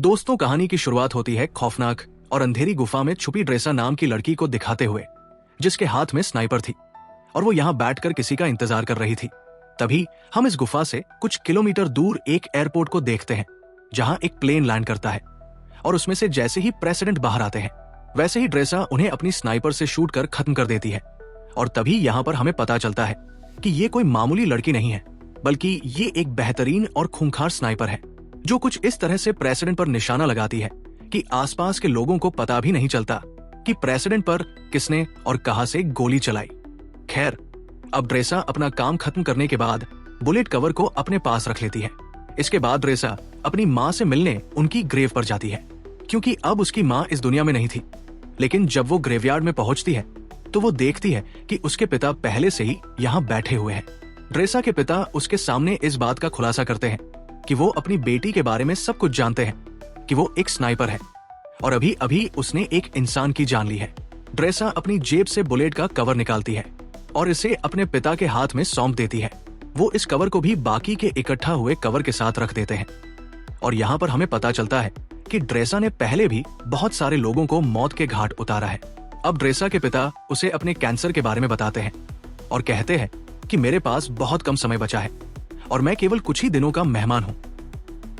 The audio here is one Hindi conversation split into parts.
दोस्तों, कहानी की शुरुआत होती है खौफनाक और अंधेरी गुफा में छुपी ड्रेसा नाम की लड़की को दिखाते हुए, जिसके हाथ में स्नाइपर थी और वो यहाँ बैठकर किसी का इंतजार कर रही थी। तभी हम इस गुफा से कुछ किलोमीटर दूर एक एयरपोर्ट को देखते हैं, जहां एक प्लेन लैंड करता है और उसमें से जैसे ही प्रेसिडेंट बाहर आते हैं, वैसे ही ड्रेसा उन्हें अपनी स्नाइपर से शूट कर खत्म कर देती है। और तभी यहाँ पर हमें पता चलता है कि ये कोई मामूली लड़की नहीं है, बल्कि ये एक बेहतरीन और खूंखार स्नाइपर है, जो कुछ इस तरह से प्रेसिडेंट पर निशाना लगाती है कि आसपास के लोगों को पता भी नहीं चलता कि प्रेसिडेंट पर किसने और कहां से गोली चलाई। खैर, अब ड्रेसा अपना काम खत्म करने के बाद बुलेट कवर को अपने पास रख लेती है। इसके बाद ड्रेसा अपनी माँ से मिलने उनकी ग्रेव पर जाती है, क्योंकि अब उसकी माँ इस दुनिया में नहीं थी। लेकिन जब वो ग्रेवयार्ड में पहुंचती है तो वो देखती है कि उसके पिता पहले से ही यहाँ बैठे हुए हैं। ड्रेसा के पिता उसके सामने इस बात का खुलासा करते हैं कि वो अपनी बेटी के बारे में सब कुछ जानते हैं, कि वो एक स्नाइपर है और अभी अभी उसने एक इंसान की जान ली है। ड्रेसा अपनी जेब से बुलेट का कवर निकालती है और इसे अपने पिता के हाथ में सौंप देती है। वो इस कवर को भी बाकी के इकट्ठा हुए कवर के साथ रख देते हैं। और यहाँ पर हमें पता चलता है कि ड्रेसा ने पहले भी बहुत सारे लोगों को मौत के घाट उतारा है। अब ड्रेसा के पिता उसे अपने कैंसर के बारे में बताते हैं और कहते हैं कि मेरे पास बहुत कम समय बचा है और मैं केवल कुछ ही दिनों का मेहमान हूँ,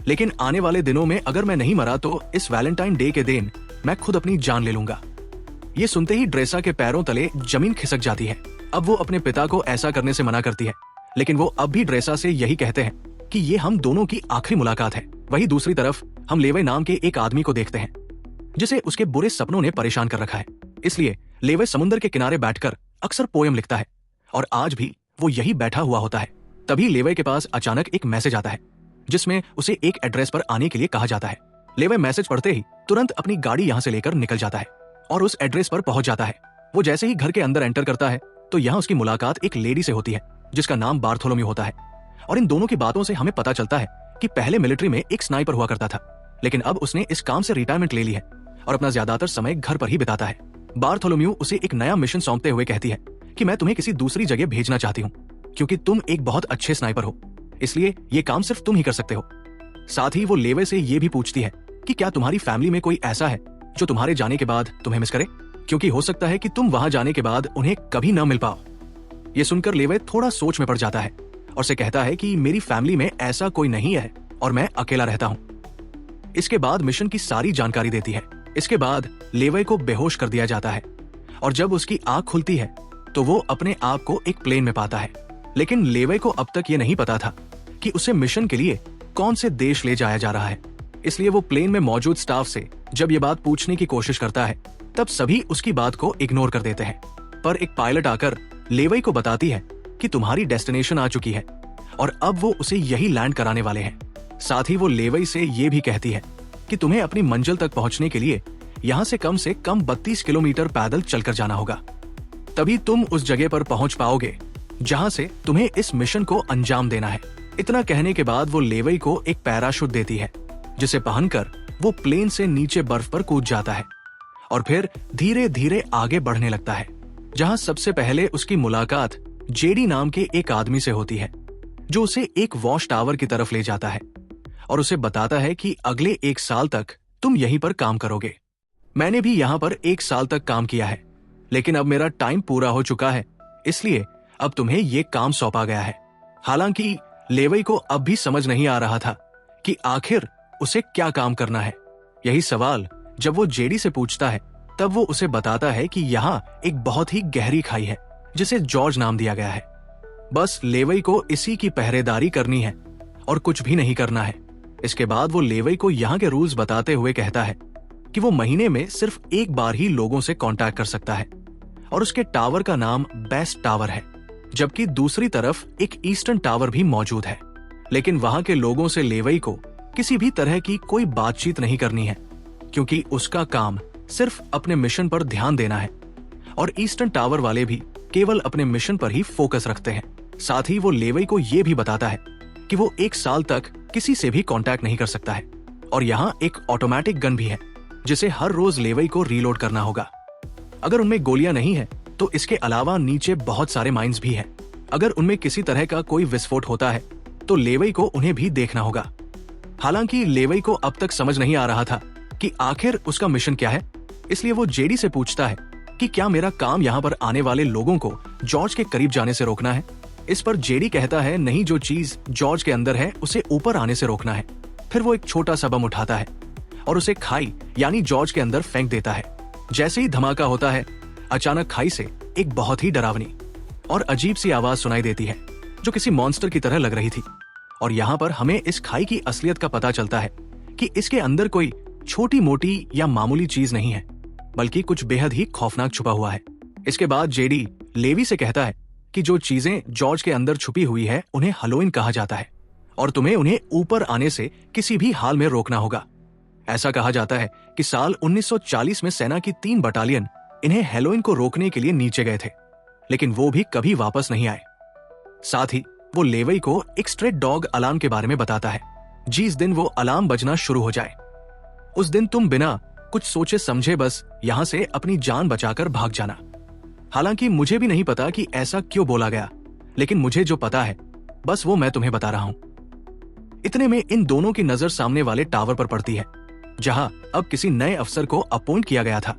लेकिन आने वाले दिनों में अगर मैं नहीं मरा तो इस वैलेंटाइन डे के दिन मैं खुद अपनी जान ले लूंगा। ये सुनते ही ड्रेसा के पैरों तले जमीन खिसक जाती है। अब वो अपने पिता को ऐसा करने से मना करती है, लेकिन वो अब भी ड्रेसा से यही कहते हैं कि ये हम दोनों की आखिरी मुलाकात है। वहीं दूसरी तरफ हम लेवे नाम के एक आदमी को देखते हैं, जिसे उसके बुरे सपनों ने परेशान कर रखा है। इसलिए लेवे समुद्र के किनारे बैठकर अक्सर पोयम लिखता है और आज भी वो यही बैठा हुआ होता है। तभी लेवे के पास अचानक एक मैसेज आता है, जिसमें उसे एक एड्रेस पर आने के लिए कहा जाता है। लेवे मैसेज पढ़ते ही तुरंत अपनी गाड़ी यहाँ से लेकर निकल जाता है और उस एड्रेस पर पहुंच जाता है। वो जैसे ही घर के अंदर एंटर करता है तो यहाँ उसकी मुलाकात एक लेडी से होती है, जिसका नाम बार्थोलोम्यू होता है। और इन दोनों की बातों से हमें पता चलता है कि पहले मिलिट्री में एक स्नाइपर हुआ करता था, लेकिन अब उसने इस काम से रिटायरमेंट ले ली है और अपना ज्यादातर समय घर पर ही बिताता है। बार्थोलोम्यू उसे एक नया मिशन सौंपते हुए कहती है कि मैं तुम्हें किसी दूसरी जगह भेजना चाहती हूँ, क्योंकि तुम एक बहुत अच्छे स्नाइपर हो, इसलिए ये काम सिर्फ तुम ही कर सकते हो। साथ ही वो लेवे से ये भी पूछती है कि क्या तुम्हारी फैमिली में कोई ऐसा है जो तुम्हारे जाने के बाद तुम्हें मिस करे, क्योंकि हो सकता है कि तुम वहां जाने के बाद उन्हें कभी न मिल पाओ। ये सुनकर लेवे थोड़ा सोच में पड़ जाता है और से कहता है कि मेरी फैमिली में ऐसा कोई नहीं है और मैं अकेला रहता हूँ। इसके बाद मिशन की सारी जानकारी देती है। इसके बाद लेवे को बेहोश कर दिया जाता है और जब उसकी आंख खुलती है तो वो अपने आप को एक प्लेन में पाता है। लेकिन लेवे को अब तक ये नहीं पता था कि उसे मिशन के लिए कौन से देश ले जाया जा रहा है। इसलिए वो प्लेन में मौजूद स्टाफ से जब ये बात पूछने की कोशिश करता है, तब सभी उसकी बात को इग्नोर कर देते हैं। पर एक पायलट आकर लेवे को बताती है कि तुम्हारी डेस्टिनेशन आ चुकी है और अब वो उसे यही लैंड कराने वाले हैं। साथ ही वो लेवे से ये भी कहती है कि तुम्हें अपनी मंजिल तक पहुंचने के लिए यहाँ से कम 32 किलोमीटर पैदल चलकर जाना होगा। तभी तुम उस जगह पर पहुंच पाओगे जहां से तुम्हें इस मिशन को अंजाम देना है। इतना कहने के बाद वो लेवे को एक पैराशूट देती है, जिसे पहनकर वो प्लेन से नीचे बर्फ पर कूद जाता है और फिर धीरे धीरे आगे बढ़ने लगता है, जहां सबसे पहले उसकी मुलाकात जेडी नाम के एक आदमी से होती है, जो उसे एक वॉच टावर की तरफ ले जाता है और उसे बताता है कि अगले 1 साल तक तुम यहीं पर काम करोगे। मैंने भी यहाँ पर 1 साल तक काम किया है, लेकिन अब मेरा टाइम पूरा हो चुका है, इसलिए अब तुम्हें ये काम सौंपा गया है। हालांकि लेवे को अब भी समझ नहीं आ रहा था कि आखिर उसे क्या काम करना है। यही सवाल जब वो जेडी से पूछता है, तब वो उसे बताता है कि यहाँ एक बहुत ही गहरी खाई है, जिसे जॉर्ज नाम दिया गया है। बस लेवे को इसी की पहरेदारी करनी है और कुछ भी नहीं करना है। इसके बाद वो लेवे को यहाँ के रूल्स बताते हुए कहता है कि वो महीने में सिर्फ एक बार ही लोगों से कांटेक्ट कर सकता है और उसके टावर का नाम बेस्ट टावर है, जबकि दूसरी तरफ एक ईस्टर्न टावर भी मौजूद है। लेकिन वहां के लोगों से लेवे को किसी भी तरह की कोई बातचीत नहीं करनी है, क्योंकि उसका काम सिर्फ अपने मिशन पर ध्यान देना है और ईस्टर्न टावर वाले भी केवल अपने मिशन पर ही फोकस रखते हैं। साथ ही वो लेवे को ये भी बताता है कि वो 1 साल तक किसी से भी कांटेक्ट नहीं कर सकता है और यहाँ एक ऑटोमेटिक गन भी है, जिसे हर रोज लेवे को रीलोड करना होगा। अगर उनमें गोलियां नहीं है तो इसके अलावा नीचे बहुत सारे माइंस भी हैं। अगर उनमें किसी तरह का कोई विस्फोट होता है तो लेवे को उन्हें भी देखना होगा। हालांकि लेवई को अब तक समझ नहीं आ रहा था कि आखिर उसका मिशन क्या है, इसलिए वो जेडी से पूछता है कि क्या मेरा काम यहाँ पर आने वाले लोगों को जॉर्ज के करीब जाने से रोकना है। इस पर जेडी कहता है नहीं, जो चीज जॉर्ज के अंदर है उसे ऊपर आने से रोकना है। फिर वो एक छोटा सा बम उठाता है और उसे खाई यानी जॉर्ज के अंदर फेंक देता है। जैसे ही धमाका होता है, अचानक खाई से एक बहुत ही डरावनी और अजीब सी आवाज सुनाई देती है जो किसी मॉन्स्टर की तरह लग रही थी। और यहाँ पर हमें इस खाई की असलियत का पता चलता है कि इसके अंदर कोई छोटी मोटी या मामूली चीज नहीं है, बल्कि कुछ बेहद ही खौफनाक छुपा हुआ है। इसके बाद जेडी लेवी से कहता है कि जो चीजें जॉर्ज के अंदर छुपी हुई है उन्हें हेलोइन कहा जाता है और तुम्हें उन्हें ऊपर आने से किसी भी हाल में रोकना होगा। ऐसा कहा जाता है कि साल 1940 में सेना की 3 बटालियन इन्हें हेलोइन को रोकने के लिए नीचे गए थे, लेकिन वो भी कभी वापस नहीं आए। साथ ही वो लेवई को एक स्ट्रेट डॉग अलार्म के बारे में बताता है। जिस दिन वो अलार्म बजना शुरू हो जाए उस दिन तुम बिना कुछ सोचे समझे बस यहां से अपनी जान बचाकर भाग जाना। हालांकि मुझे भी नहीं पता कि ऐसा क्यों बोला गया, लेकिन मुझे जो पता है बस वो मैं तुम्हें बता रहा हूं। इतने में इन दोनों की नजर सामने वाले टावर पर पड़ती है, जहां अब किसी नए अफसर को अपॉइंट किया गया था,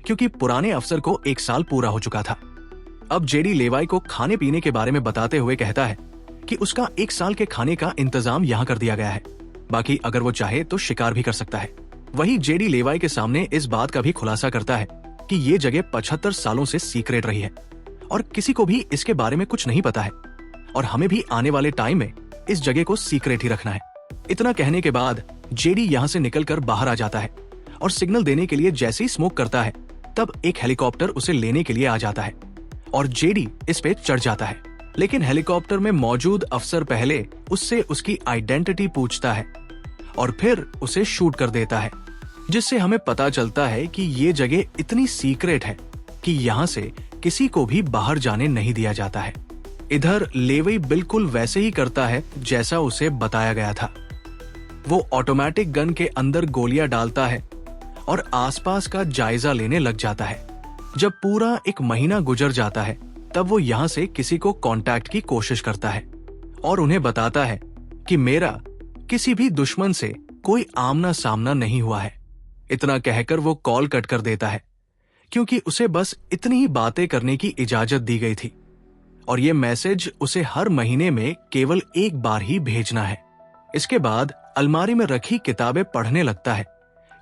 क्योंकि पुराने अफसर को 1 साल पूरा हो चुका था। अब जेडी लेवाई को खाने पीने के बारे में बताते हुए कहता है कि उसका 1 साल के खाने का इंतजाम यहाँ कर दिया गया है, बाकी अगर वो चाहे तो शिकार भी कर सकता है। वही जेडी लेवाई के सामने इस बात का भी खुलासा करता है कि ये जगह 75 सालों से सीक्रेट रही है और किसी को भी इसके बारे में कुछ नहीं पता है और हमें भी आने वाले टाइम में इस जगह को सीक्रेट ही रखना है। इतना कहने के बाद जेडी यहाँ से निकलकर बाहर आ जाता है और सिग्नल देने के लिए जैसे ही स्मोक करता है तब एक हेलीकॉप्टर उसे लेने के लिए आ जाता है और जेडी इस पे चढ़ जाता है। लेकिन हेलीकॉप्टर में मौजूद अफसर पहले उससे उसकी आइडेंटिटी पूछता है और फिर उसे शूट कर देता है, जिससे हमें पता चलता है कि ये जगह इतनी सीक्रेट है कि यहाँ से किसी को भी बाहर जाने नहीं दिया जाता है। इधर लेवई बिल्कुल वैसे ही करता है जैसा उसे बताया गया था। वो ऑटोमेटिक गन के अंदर गोलियां डालता है और आसपास का जायजा लेने लग जाता है। जब पूरा 1 महीना गुजर जाता है तब वो यहाँ से किसी को कांटेक्ट की कोशिश करता है और उन्हें बताता है कि मेरा किसी भी दुश्मन से कोई आमना सामना नहीं हुआ है। इतना कहकर वो कॉल कट कर देता है, क्योंकि उसे बस इतनी ही बातें करने की इजाजत दी गई थी और ये मैसेज उसे हर महीने में केवल 1 बार ही भेजना है। इसके बाद अलमारी में रखी किताबें पढ़ने लगता है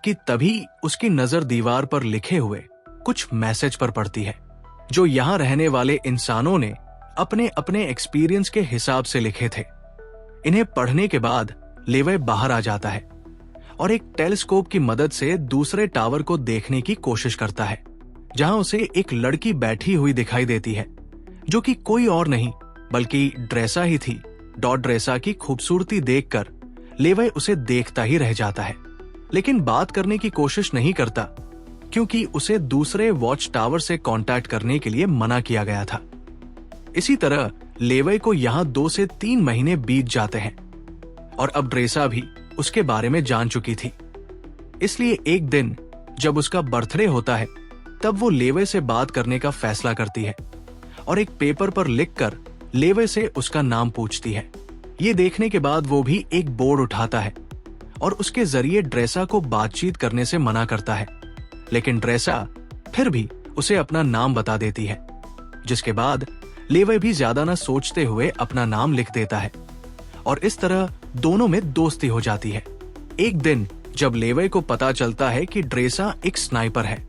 कि तभी उसकी नजर दीवार पर लिखे हुए कुछ मैसेज पर पड़ती है, जो यहाँ रहने वाले इंसानों ने अपने अपने एक्सपीरियंस के हिसाब से लिखे थे। इन्हें पढ़ने के बाद लेवई बाहर आ जाता है और एक टेलीस्कोप की मदद से दूसरे टावर को देखने की कोशिश करता है, जहां उसे एक लड़की बैठी हुई दिखाई देती है, जो कि कोई और नहीं बल्कि ड्रेसा ही थी। ड्रेसा की खूबसूरती देखकर लेवई उसे देखता ही रह जाता है, लेकिन बात करने की कोशिश नहीं करता, क्योंकि उसे दूसरे वॉच टावर से कांटेक्ट करने के लिए मना किया गया था। इसी तरह लेवई को यहाँ 2 से 3 महीने बीत जाते हैं और अब ड्रेसा भी उसके बारे में जान चुकी थी। इसलिए एक दिन जब उसका बर्थडे होता है तब वो लेवे से बात करने का फैसला करती है और एक पेपर पर लिखकर लेवे से उसका नाम पूछती है। ये देखने के बाद वो भी एक बोर्ड उठाता है और उसके जरिए ड्रेसा को बातचीत करने से मना करता है, लेकिन ड्रेसा फिर भी उसे अपना नाम बता देती है, जिसके बाद लेवे भी ज्यादा न सोचते हुए अपना नाम लिख देता है और इस तरह दोनों में दोस्ती हो जाती है। एक दिन जब लेवे को पता चलता है कि ड्रेसा एक स्नाइपर है,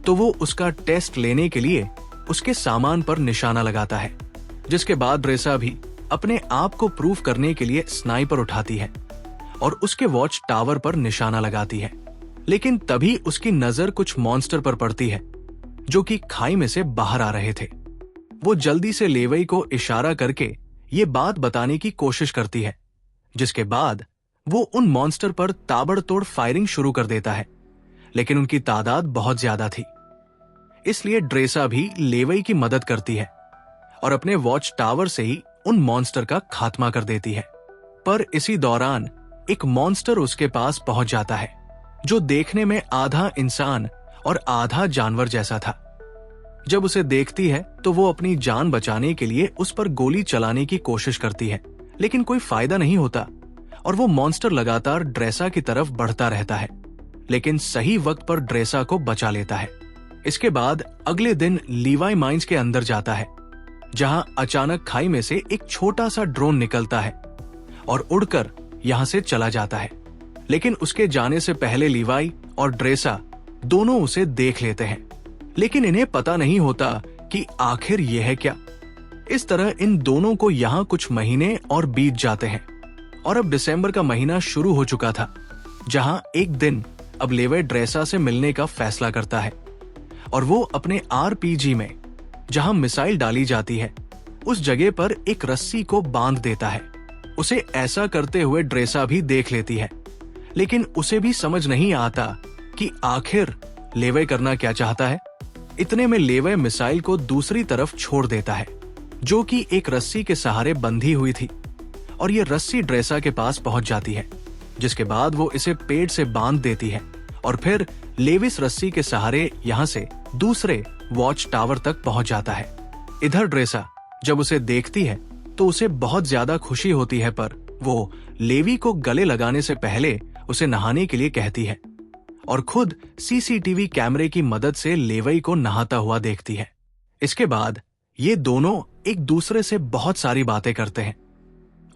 तो वो उसका टेस्ट लेने के लिए उसके सामान पर निशाना लगाता है, जिसके बाद ड्रेसा भी अपने आप को प्रूव करने के लिए स्नाइपर उठाती है और उसके वॉच टावर पर निशाना लगाती है। लेकिन तभी उसकी नजर कुछ मॉन्स्टर पर पड़ती है, जो कि खाई में से बाहर आ रहे थे। वो जल्दी से लेवई को इशारा करके ये बात बताने की कोशिश करती है, जिसके बाद वो उन मॉन्स्टर पर ताबड़तोड़ फायरिंग शुरू कर देता है, लेकिन उनकी तादाद बहुत ज्यादा थी। इसलिए ड्रेसा भी लेवई की मदद करती है और अपने वॉच टावर से ही उन मॉन्स्टर का खात्मा कर देती है। पर इसी दौरान एक मॉन्स्टर उसके पास पहुंच जाता है, जो देखने में आधा इंसान और आधा जानवर जैसा था। जब उसे देखती है तो वो अपनी जान बचाने के लिए उस पर गोली चलाने की कोशिश करती है, लेकिन कोई फायदा नहीं होता और वो मॉन्स्टर लगातार ड्रेसा की तरफ बढ़ता रहता है, लेकिन सही वक्त पर ड्रेसा को बचा लेता है। इसके बाद अगले दिन लीवाई माइंस के अंदर जाता है, जहां अचानक खाई में से एक छोटा सा ड्रोन निकलता है और उड़कर यहां से चला जाता है। लेकिन उसके जाने से पहले लीवाई और ड्रेसा दोनों उसे देख लेते हैं, लेकिन इन्हें पता नहीं होता कि आखिर यह है क्या। इस तरह इन दोनों को यहाँ कुछ महीने और बीत जाते हैं और अब दिसंबर का महीना शुरू हो चुका था, जहां एक दिन अब लेवी ड्रेसा से मिलने का फैसला करता है और वो अपने आरपीजी में जहां मिसाइल डाली जाती है उस जगह पर एक रस्सी को बांध देता है। उसे ऐसा करते हुए ड्रेसा भी देख लेती है, लेकिन उसे भी समझ नहीं आता कि आखिर लेवी करना क्या चाहता है। इतने में लेवी मिसाइल को दूसरी तरफ छोड़ देता है, जो कि एक रस्सी के सहारे बंधी हुई थी, और ये रस्सी ड्रेसा के पास पहुंच जाती है, जिसके बाद वो इसे पेड़ से बांध देती है और फिर लेविस रस्सी के सहारे यहाँ से दूसरे वॉच टावर तक पहुंच जाता है। इधर ड्रेसा जब उसे देखती है तो उसे बहुत ज्यादा खुशी होती है, पर वो लेवी को गले लगाने से पहले उसे नहाने के लिए कहती है और खुद सीसीटीवी कैमरे की मदद से लेवी को नहाता हुआ देखती है। इसके बाद ये दोनों एक दूसरे से बहुत सारी बातें करते हैं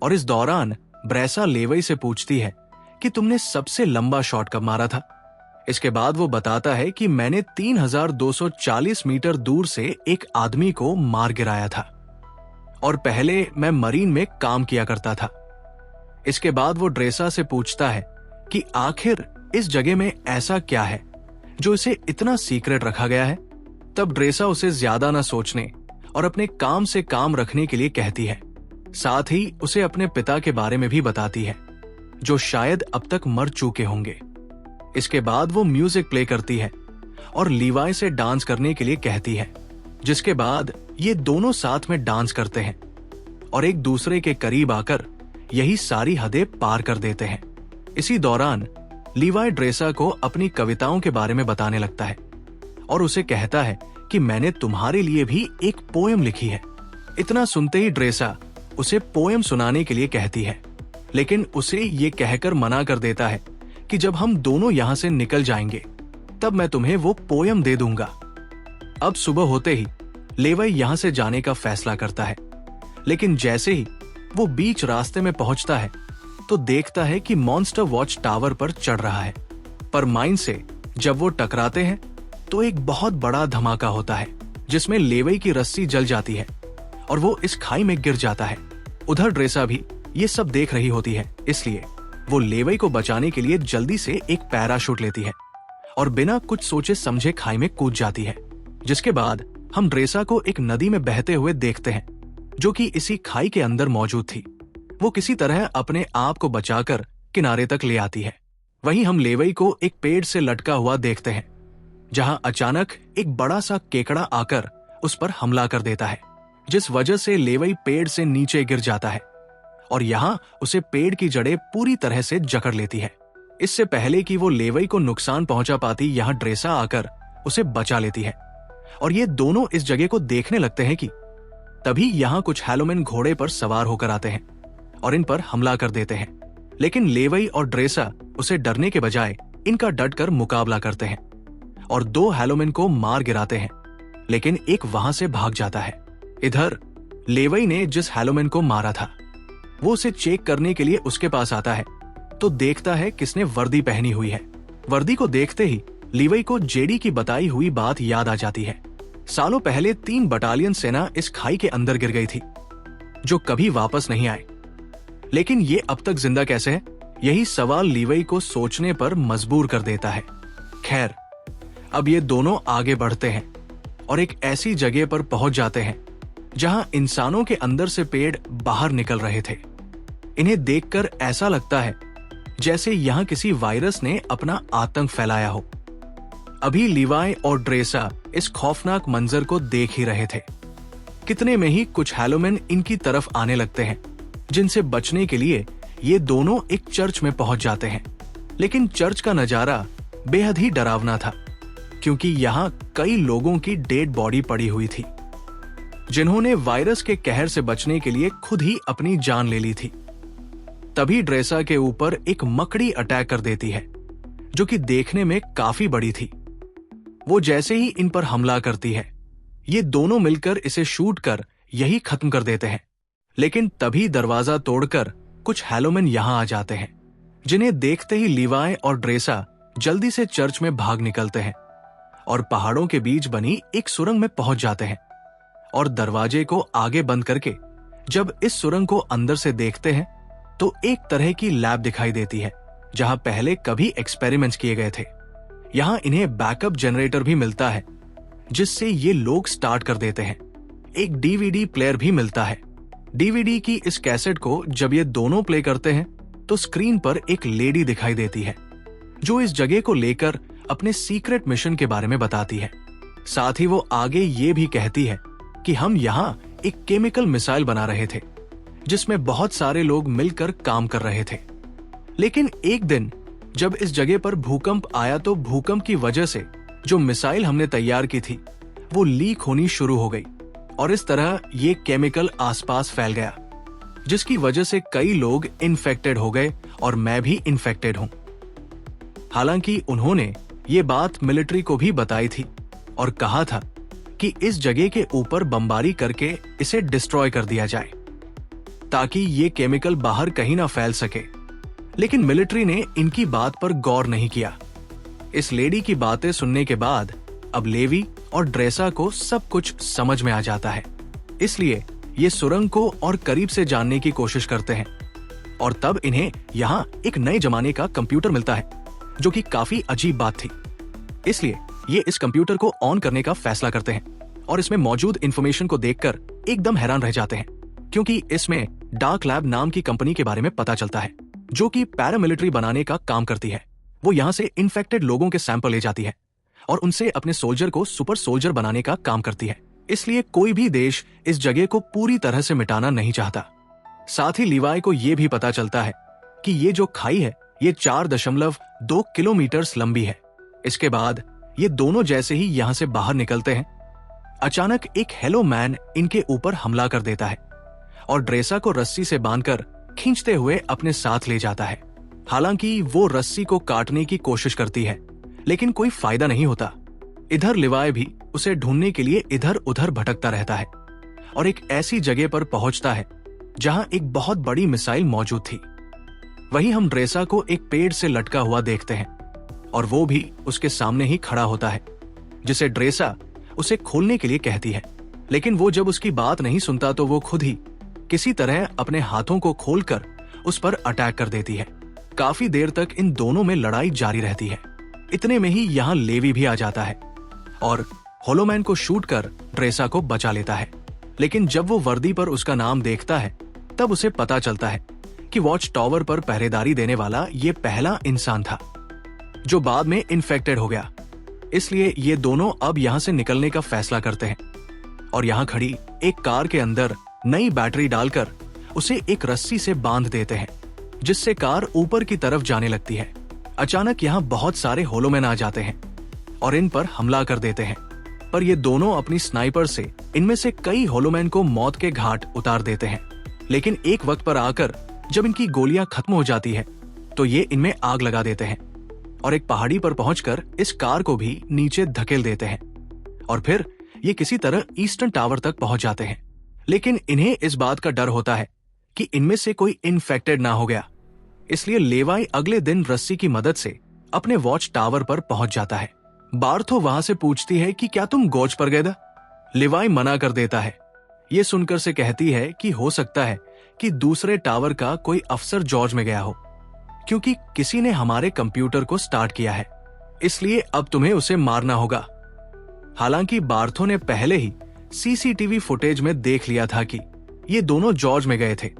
और इस दौरान ब्रेसा लेवी से पूछती है कि तुमने सबसे लंबा शॉट कब मारा था। इसके बाद वो बताता है कि मैंने 3240 मीटर दूर से एक आदमी को मार गिराया था और पहले मैं मरीन में काम किया करता था। इसके बाद वो ड्रेसा से पूछता है कि आखिर इस जगह में ऐसा क्या है जो इसे इतना सीक्रेट रखा गया है। तब ड्रेसा उसे ज्यादा न सोचने और अपने काम से काम रखने के लिए कहती है। साथ ही उसे अपने पिता के बारे में भी बताती है, जो शायद अब तक मर चुके होंगे। इसके बाद वो म्यूजिक प्ले करती है और लीवाई से डांस करने के लिए कहती है, जिसके बाद ये दोनों साथ में डांस करते हैं और एक दूसरे के करीब आकर यही सारी हदें पार कर देते हैं। इसी दौरान लीवाई ड्रेसा को अपनी कविताओं के बारे में बताने लगता है और उसे कहता है कि मैंने तुम्हारे लिए भी एक पोएम लिखी है। इतना सुनते ही ड्रेसा उसे पोएम सुनाने के लिए कहती है, लेकिन उसे ये कहकर मना कर देता है कि जब हम दोनों यहाँ से निकल जाएंगे तब मैं तुम्हें वो पोएम दे दूंगा। अब सुबह होते ही लेवी यहाँ से जाने का फैसला करता है, लेकिन जैसे ही वो बीच रास्ते में पहुंचता है तो देखता है कि मॉन्स्टर वॉच टावर पर चढ़ रहा है, पर माइन से जब वो टकराते हैं तो एक बहुत बड़ा धमाका होता है, जिसमें लेवी की रस्सी जल जाती है और वो इस खाई में गिर जाता है। उधर ड्रेसा भी ये सब देख रही होती है, इसलिए वो लेवी को बचाने के लिए जल्दी से एक पैराशूट लेती है और बिना कुछ सोचे समझे खाई में कूद जाती है। जिसके बाद हम ड्रेसा को एक नदी में बहते हुए देखते हैं, जो कि इसी खाई के अंदर मौजूद थी। वो किसी तरह अपने आप को बचाकर किनारे तक ले आती है। वहीं हम लेवी को एक पेड़ से लटका हुआ देखते हैं, जहां अचानक एक बड़ा सा केकड़ा आकर उस पर हमला कर देता है, जिस वजह से लेवी पेड़ से नीचे गिर जाता है और यहाँ उसे पेड़ की जड़ें पूरी तरह से जकड़ लेती है। इससे पहले कि वो लेवी को नुकसान पहुंचा पाती, यहाँ ड्रेसा आकर उसे बचा लेती है और ये दोनों इस जगह को देखने लगते हैं कि तभी यहाँ कुछ हैलोमेन घोड़े पर सवार होकर आते हैं और इन पर हमला कर देते हैं। लेकिन लेवी और ड्रेसा उसे डरने के बजाय इनका डटकर मुकाबला करते हैं और 2 हैलोमेन को मार गिराते हैं, लेकिन एक वहां से भाग जाता है। इधर लेवी ने जिस हैलोमेन को मारा था वो उसे चेक करने के लिए उसके पास आता है तो देखता है किसने वर्दी पहनी हुई है। वर्दी को देखते ही लेवी को जेडी की बताई हुई बात याद आ जाती है। सालों पहले 3 बटालियन सेना इस खाई के अंदर गिर गई थी, जो कभी वापस नहीं आए, लेकिन ये अब तक जिंदा कैसे है? यही सवाल लेवी को सोचने पर मजबूर कर देता है। खैर, अब ये दोनों आगे बढ़ते हैं और एक ऐसी जगह पर पहुंच जाते हैं जहां इंसानों के अंदर से पेड़ बाहर निकल रहे थे। इन्हें देखकर ऐसा लगता है जैसे यहाँ किसी वायरस ने अपना आतंक फैलाया हो। अभी लीवाई और ड्रेसा इस खौफनाक मंजर को देख ही रहे थे। कितने में ही कुछ हैलोमेन इनकी तरफ आने लगते हैं, जिनसे बचने के लिए ये दोनों एक चर्च में पहुंच जाते हैं। लेकिन चर्च का नजारा बेहद ही डरावना था, क्योंकि यहाँ कई लोगों की डेड बॉडी पड़ी हुई थी, जिन्होंने वायरस के कहर से बचने के लिए खुद ही अपनी जान ले ली थी। तभी ड्रेसा के ऊपर एक मकड़ी अटैक कर देती है, जो कि देखने में काफी बड़ी थी। वो जैसे ही इन पर हमला करती है, ये दोनों मिलकर इसे शूट कर यही खत्म कर देते हैं। लेकिन तभी दरवाजा तोड़कर कुछ हेलोमेन यहां आ जाते हैं, जिन्हें देखते ही लीवाई और ड्रेसा जल्दी से चर्च में भाग निकलते हैं और पहाड़ों के बीच बनी एक सुरंग में पहुंच जाते हैं। और दरवाजे को आगे बंद करके जब इस सुरंग को अंदर से देखते हैं तो एक तरह की लैब दिखाई देती है, जहां पहले कभी एक्सपेरिमेंट्स किए गए थे। यहां इन्हें बैकअप जनरेटर भी मिलता है, जिससे ये लोग स्टार्ट कर देते हैं। एक डीवीडी प्लेयर भी मिलता है। डीवीडी की इस कैसेट को जब ये दोनों प्ले करते हैं तो स्क्रीन पर एक लेडी दिखाई देती है, जो इस जगह को लेकर अपने सीक्रेट मिशन के बारे में बताती है। साथ ही वो आगे ये भी कहती है कि हम यहाँ एक केमिकल मिसाइल बना रहे थे, जिसमें बहुत सारे लोग मिलकर काम कर रहे थे। लेकिन एक दिन जब इस जगह पर भूकंप आया तो भूकंप की वजह से जो मिसाइल हमने तैयार की थी वो लीक होनी शुरू हो गई और इस तरह ये केमिकल आसपास फैल गया, जिसकी वजह से कई लोग इन्फेक्टेड हो गए और मैं भी इन्फेक्टेड हूं। हालांकि उन्होंने ये बात मिलिट्री को भी बताई थी और कहा था कि इस जगह के ऊपर बमबारी करके इसे डिस्ट्रॉय कर दिया जाए ताकि ये केमिकल बाहर कहीं ना फैल सके। लेकिन मिलिट्री ने इनकी बात पर गौर नहीं किया। इस लेडी की बातें सुनने के बाद अब लेवी और ड्रेसा को सब कुछ समझ में आ जाता है, इसलिए ये सुरंग को और करीब से जानने की कोशिश करते हैं। और तब इन्हें यहाँ एक नए जमाने का कंप्यूटर मिलता है, जो कि काफी अजीब बात थी। इसलिए ये इस कंप्यूटर को ऑन करने का फैसला करते हैं और इसमें मौजूद इंफॉर्मेशन को देखकर एकदम हैरान रह जाते हैं, क्योंकि इसमें डार्क लैब नाम की कंपनी के बारे में पता चलता है, जो कि पैरामिलिट्री बनाने का काम करती है। वो यहाँ से इन्फेक्टेड लोगों के सैंपल ले जाती है और उनसे अपने सोल्जर को सुपर सोल्जर बनाने का काम करती है। इसलिए कोई भी देश इस जगह को पूरी तरह से मिटाना नहीं चाहता। साथ ही लीवाई को यह भी पता चलता है कि ये जो खाई है ये 4.2 किलोमीटर लंबी है। इसके बाद ये दोनों जैसे ही यहाँ से बाहर निकलते हैं, अचानक एक हेलो मैन इनके ऊपर हमला कर देता है और ड्रेसा को रस्सी से बांधकर खींचते हुए अपने साथ ले जाता है। हालांकि वो रस्सी को काटने की कोशिश करती है, लेकिन कोई फायदा नहीं होता। इधर लिवाई भी उसे ढूंढने के लिए इधर उधर भटकता रहता है और एक ऐसी जगह पर पहुंचता है जहां एक बहुत बड़ी मिसाइल मौजूद थी। वहीं हम ड्रेसा को एक पेड़ से लटका हुआ देखते हैं और वो भी उसके सामने ही खड़ा होता है, जिसे ड्रेसा उसे खोलने के लिए कहती है। लेकिन वो जब उसकी बात नहीं सुनता तो वो खुद ही किसी तरह अपने हाथों को खोलकर उस पर अटैक कर देती है। काफी देर तक इन दोनों में लड़ाई जारी रहती है। इतने में ही यहाँ लेवी भी आ जाता है और होलोमैन को शूट कर ड्रेसा को बचा लेता है। लेकिन जब वो वर्दी पर उसका नाम देखता है तब उसे पता चलता है कि वॉच टावर पर पहरेदारी देने वाला ये पहला इंसान था जो बाद में इन्फेक्टेड हो गया। इसलिए ये दोनों अब यहाँ से निकलने का फैसला करते हैं और यहाँ खड़ी एक कार के अंदर नई बैटरी डालकर उसे एक रस्सी से बांध देते हैं, जिससे कार ऊपर की तरफ जाने लगती है। अचानक यहाँ बहुत सारे होलोमैन आ जाते हैं और इन पर हमला कर देते हैं, पर ये दोनों अपनी स्नाइपर से इनमें से कई होलोमैन को मौत के घाट उतार देते हैं। लेकिन एक वक्त पर आकर जब इनकी गोलियां खत्म हो जाती है तो ये इनमें आग लगा देते हैं और एक पहाड़ी पर पहुंचकर इस कार को भी नीचे धकेल देते हैं और फिर ये किसी तरह ईस्टर्न टावर तक पहुंच जाते हैं। लेकिन इन्हें इस बात का डर होता है कि इनमें से कोई इन्फेक्टेड ना हो गया, इसलिए लेवाई अगले दिन रस्सी की मदद से अपने वॉच टावर पर पहुंच जाता है। बार्थो वहां से पूछती है कि क्या तुम गोच पर गए थे? लेवाई मना कर देता है। ये सुनकर से कहती है कि हो सकता है कि दूसरे टावर का कोई अफसर जॉर्ज में गया हो, क्योंकि किसी ने हमारे कंप्यूटर को स्टार्ट किया है, इसलिए अब तुम्हें उसे मारना होगा। हालांकि बार्थो ने पहले ही सीसीटीवी फुटेज में देख लिया था कि ये दोनों जॉर्ज में गए थे,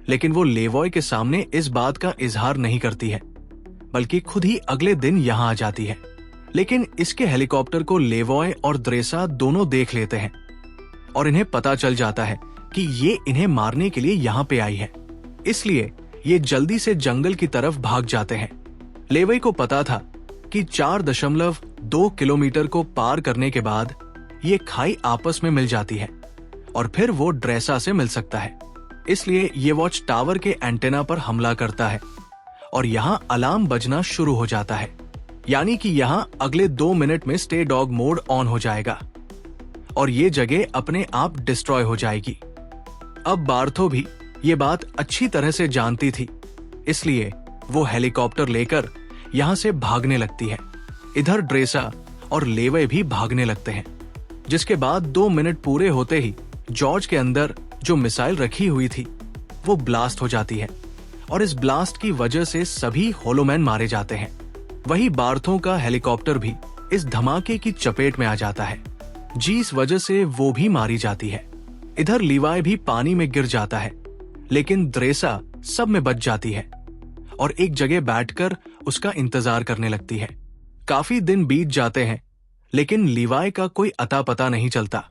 लेकिन वो लेवॉय के सामने इस बात का इजहार नहीं करती है, बल्कि खुद ही अगले दिन यहां आ जाती है। लेकिन इसके हेलीकॉप्टर को लेवॉय और ड्रेसा दोनों देख लेते हैं और इन्हें पता चल जाता है कि ये इन्हें मारने के लिए यहाँ पे आई है, इसलिए ये जल्दी से जंगल की तरफ भाग जाते हैं। लेवॉय को पता था कि 4.2 किलोमीटर को पार करने के बाद ये खाई आपस में मिल जाती है और फिर वो ड्रेसा से मिल सकता है। इसलिए ये वॉच टावर के एंटेना पर हमला करता है और यहाँ अलार्म बजना शुरू हो जाता है, यानी कि यहाँ अगले 2 मिनट में स्टे डॉग मोड ऑन हो जाएगा और ये जगह अपने आप डिस्ट्रॉय हो जाएगी। अब बार्थो भी ये बात अच्छी तरह से जानती थी, इसलिए वो हेलीकॉप्टर लेकर यहाँ से भागने लगती है। इधर ड्रेसा और लेवे भी भागने लगते हैं, जिसके बाद 2 मिनट पूरे होते ही जॉर्ज के अंदर जो मिसाइल रखी हुई थी वो ब्लास्ट हो जाती है और इस ब्लास्ट की वजह से सभी होलोमैन मारे जाते हैं। वही बार्थो का हेलीकॉप्टर भी इस धमाके की चपेट में आ जाता है, जिस वजह से वो भी मारी जाती है। इधर लीवाई भी पानी में गिर जाता है, लेकिन ड्रेसा सब में बच जाती है और एक जगह बैठकर उसका इंतजार करने लगती है। काफी दिन बीत जाते हैं, लेकिन लीवाई का कोई अता पता नहीं चलता,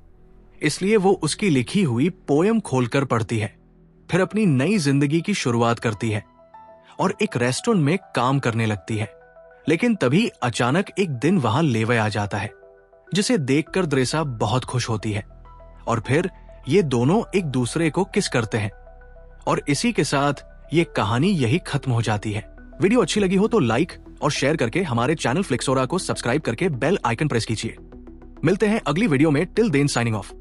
इसलिए वो उसकी लिखी हुई पोयम खोलकर पढ़ती है, फिर अपनी नई जिंदगी की शुरुआत करती है और एक रेस्टोरेंट में काम करने लगती है। लेकिन तभी अचानक एक दिन वहां लेवे आ जाता है, जिसे देखकर ड्रेसा बहुत खुश होती है और फिर ये दोनों एक दूसरे को किस करते हैं और इसी के साथ ये कहानी यही खत्म हो जाती है। वीडियो अच्छी लगी हो तो लाइक और शेयर करके हमारे चैनल फ्लिक्सोरा को सब्सक्राइब करके बेल आइकन प्रेस कीजिए। मिलते हैं अगली वीडियो में। Till then signing of.